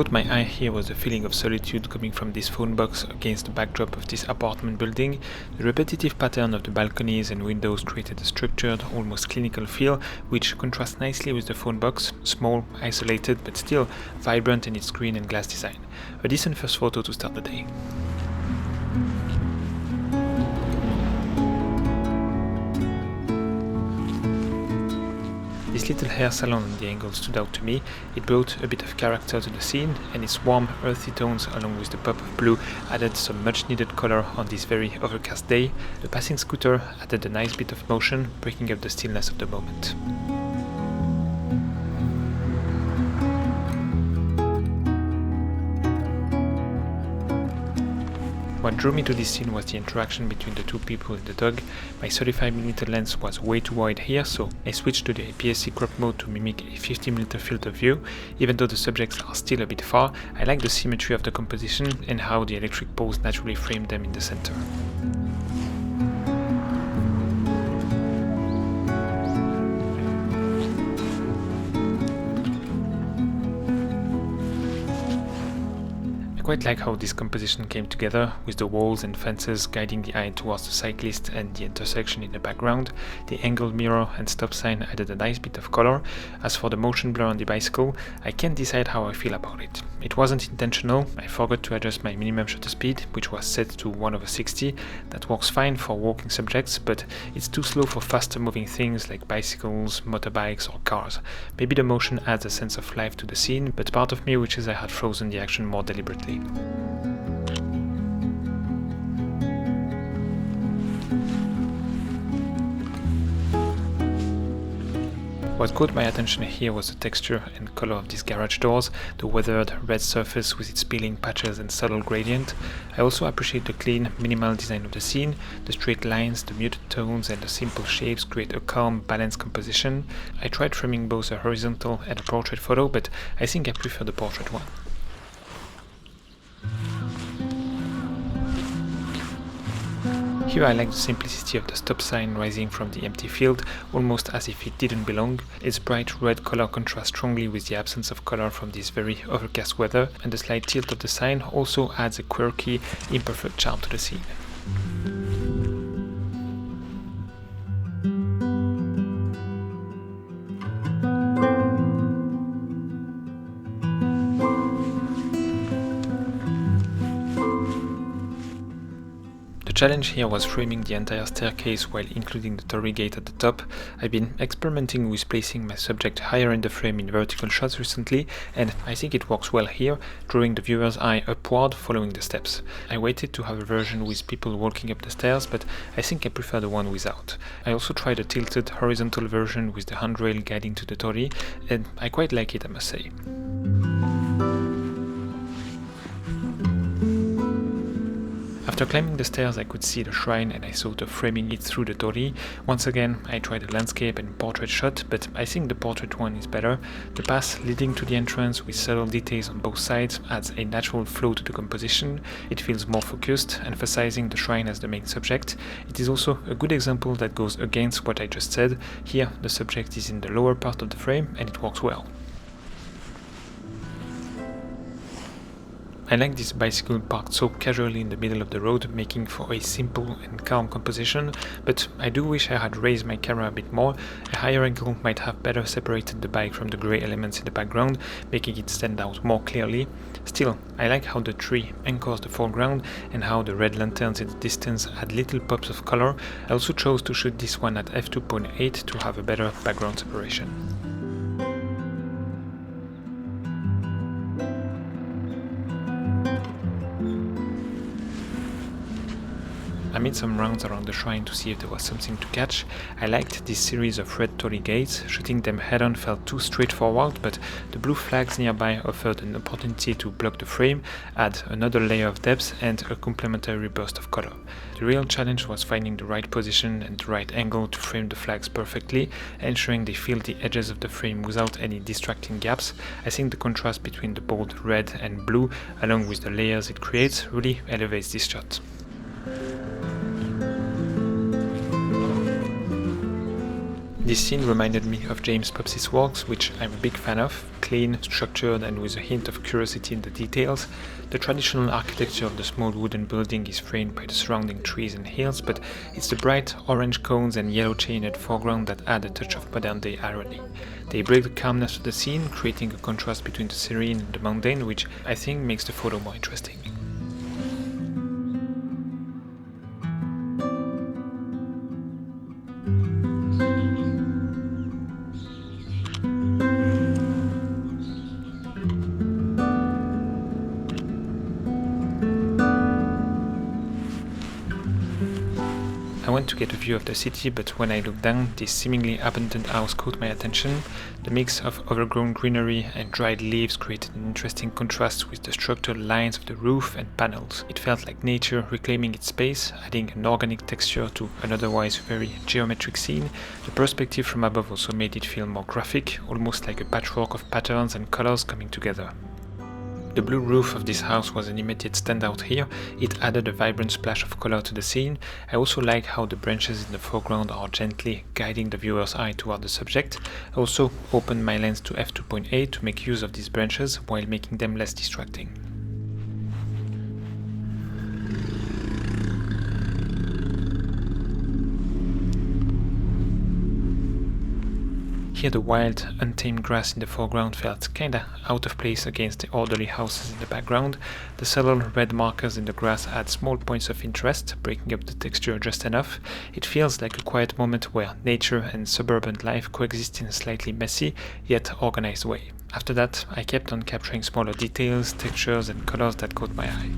caught my eye here was the feeling of solitude coming from this phone box against the backdrop of this apartment building. The repetitive pattern of the balconies and windows created a structured, almost clinical feel, which contrasts nicely with the phone box, small, isolated, but still vibrant in its green and glass design. A decent first photo to start the day. This little hair salon on the angle stood out to me. It brought a bit of character to the scene, and its warm, earthy tones along with the pop of blue added some much needed color on this very overcast day. The passing scooter added a nice bit of motion, breaking up the stillness of the moment. What drew me to this scene was the interaction between the two people and the dog. My 35mm lens was way too wide here, so I switched to the APS-C crop mode to mimic a 50mm field of view. Even though the subjects are still a bit far, I like the symmetry of the composition and how the electric poles naturally frame them in the center. I quite like how this composition came together, with the walls and fences guiding the eye towards the cyclist and the intersection in the background. The angled mirror and stop sign added a nice bit of color. As for the motion blur on the bicycle, I can't decide how I feel about it. It wasn't intentional. I forgot to adjust my minimum shutter speed, which was set to 1/60. That works fine for walking subjects, but it's too slow for faster moving things like bicycles, motorbikes or cars. Maybe the motion adds a sense of life to the scene, but part of me wishes I had frozen the action more deliberately. What caught my attention here was the texture and color of these garage doors, the weathered red surface with its peeling patches and subtle gradient. I also appreciate the clean, minimal design of the scene. The straight lines, the muted tones and the simple shapes create a calm, balanced composition. I tried framing both a horizontal and a portrait photo, but I think I prefer the portrait one. Here I like the simplicity of the stop sign rising from the empty field, almost as if it didn't belong. Its bright red color contrasts strongly with the absence of color from this very overcast weather, and the slight tilt of the sign also adds a quirky, imperfect charm to the scene. The challenge here was framing the entire staircase while including the torii gate at the top. I've been experimenting with placing my subject higher in the frame in vertical shots recently, and I think it works well here, drawing the viewer's eye upward following the steps. I waited to have a version with people walking up the stairs, but I think I prefer the one without. I also tried a tilted horizontal version with the handrail guiding to the torii, and I quite like it, I must say. After climbing the stairs I could see the shrine and I thought of framing it through the torii. Once again I tried a landscape and portrait shot, but I think the portrait one is better. The path leading to the entrance with subtle details on both sides adds a natural flow to the composition. It feels more focused, emphasizing the shrine as the main subject. It is also a good example that goes against what I just said. Here the subject is in the lower part of the frame and it works well. I like this bicycle parked so casually in the middle of the road, making for a simple and calm composition, but I do wish I had raised my camera a bit more. A higher angle might have better separated the bike from the grey elements in the background, making it stand out more clearly. Still, I like how the tree anchors the foreground and how the red lanterns in the distance add little pops of color. I also chose to shoot this one at f2.8 to have a better background separation. I made some rounds around the shrine to see if there was something to catch. I liked this series of red torii gates. Shooting them head-on felt too straightforward, but the blue flags nearby offered an opportunity to block the frame, add another layer of depth and a complementary burst of color. The real challenge was finding the right position and the right angle to frame the flags perfectly, ensuring they fill the edges of the frame without any distracting gaps. I think the contrast between the bold red and blue, along with the layers it creates, really elevates this shot. This scene reminded me of James Pops's works, which I'm a big fan of, clean, structured and with a hint of curiosity in the details. The traditional architecture of the small wooden building is framed by the surrounding trees and hills, but it's the bright orange cones and yellow chained foreground that add a touch of modern-day irony. They break the calmness of the scene, creating a contrast between the serene and the mundane, which I think makes the photo more interesting. I went to get a view of the city, but when I looked down, this seemingly abandoned house caught my attention. The mix of overgrown greenery and dried leaves created an interesting contrast with the structured lines of the roof and panels. It felt like nature reclaiming its space, adding an organic texture to an otherwise very geometric scene. The perspective from above also made it feel more graphic, almost like a patchwork of patterns and colors coming together. The blue roof of this house was an immediate standout here. It added a vibrant splash of color to the scene. I also like how the branches in the foreground are gently guiding the viewer's eye toward the subject. I also opened my lens to f2.8 to make use of these branches while making them less distracting. Here the wild, untamed grass in the foreground felt kinda out of place against the orderly houses in the background. The subtle red markers in the grass add small points of interest, breaking up the texture just enough. It feels like a quiet moment where nature and suburban life coexist in a slightly messy, yet organized way. After that, I kept on capturing smaller details, textures and colors that caught my eye.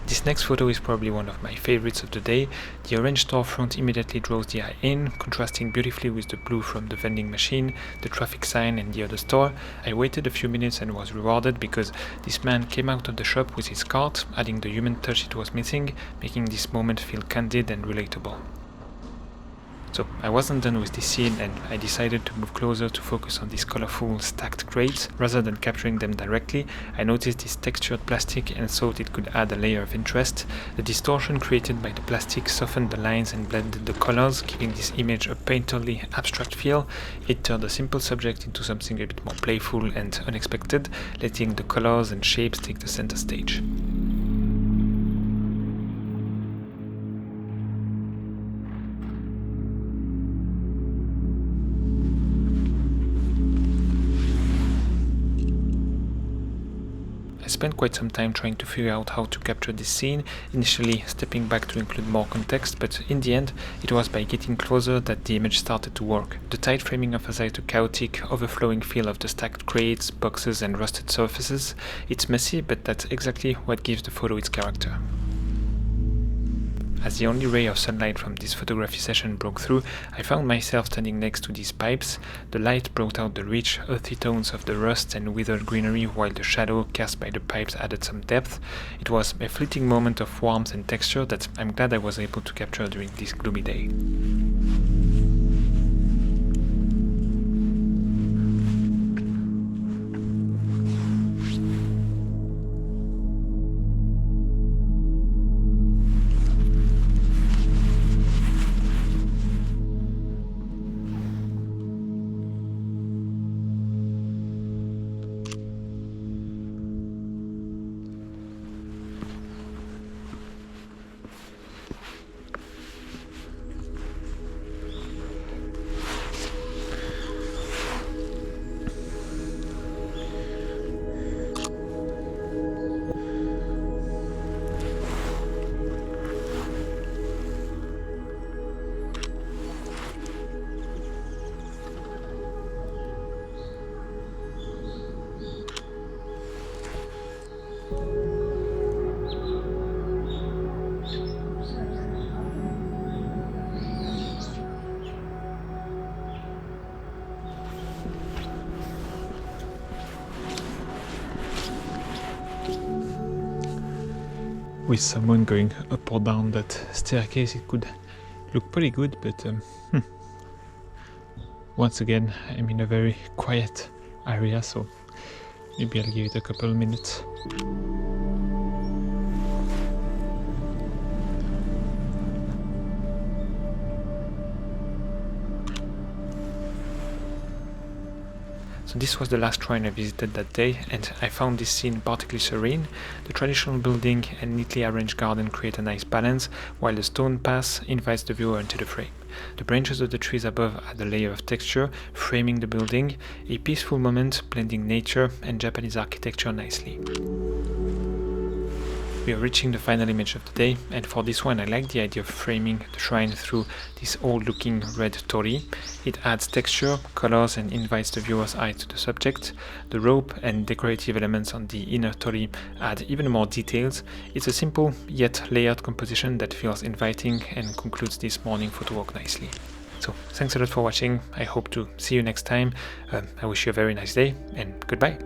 This next photo is probably one of my favorites of the day. The orange storefront immediately draws the eye in, contrasting beautifully with the blue from the vending machine, the traffic sign and the other store. I waited a few minutes and was rewarded because this man came out of the shop with his cart, adding the human touch it was missing, making this moment feel candid and relatable. So I wasn't done with this scene and I decided to move closer to focus on these colorful stacked crates. Rather than capturing them directly, I noticed this textured plastic and thought it could add a layer of interest. The distortion created by the plastic softened the lines and blended the colors, giving this image a painterly, abstract feel. It turned a simple subject into something a bit more playful and unexpected, letting the colors and shapes take the center stage. I spent quite some time trying to figure out how to capture this scene, initially stepping back to include more context, but in the end, it was by getting closer that the image started to work. The tight framing emphasized the chaotic, overflowing feel of the stacked crates, boxes and rusted surfaces. It's messy, but that's exactly what gives the photo its character. As the only ray of sunlight from this photography session broke through, I found myself standing next to these pipes. The light brought out the rich, earthy tones of the rust and withered greenery, while the shadow cast by the pipes added some depth. It was a fleeting moment of warmth and texture that I'm glad I was able to capture during this gloomy day. with someone going up or down that staircase, it could look pretty good, but once again, I'm in a very quiet area, so maybe I'll give it a couple of minutes. So this was the last shrine I visited that day, and I found this scene particularly serene. The traditional building and neatly arranged garden create a nice balance, while the stone path invites the viewer into the frame. The branches of the trees above add a layer of texture, framing the building, a peaceful moment blending nature and Japanese architecture nicely. We are reaching the final image of the day, and for this one I like the idea of framing the shrine through this old looking red torii. It adds texture, colors and invites the viewer's eye to the subject. The rope and decorative elements on the inner torii add even more details. It's a simple yet layered composition that feels inviting and concludes this morning photo walk nicely. So thanks a lot for watching. I hope to see you next time. I wish you a very nice day and goodbye.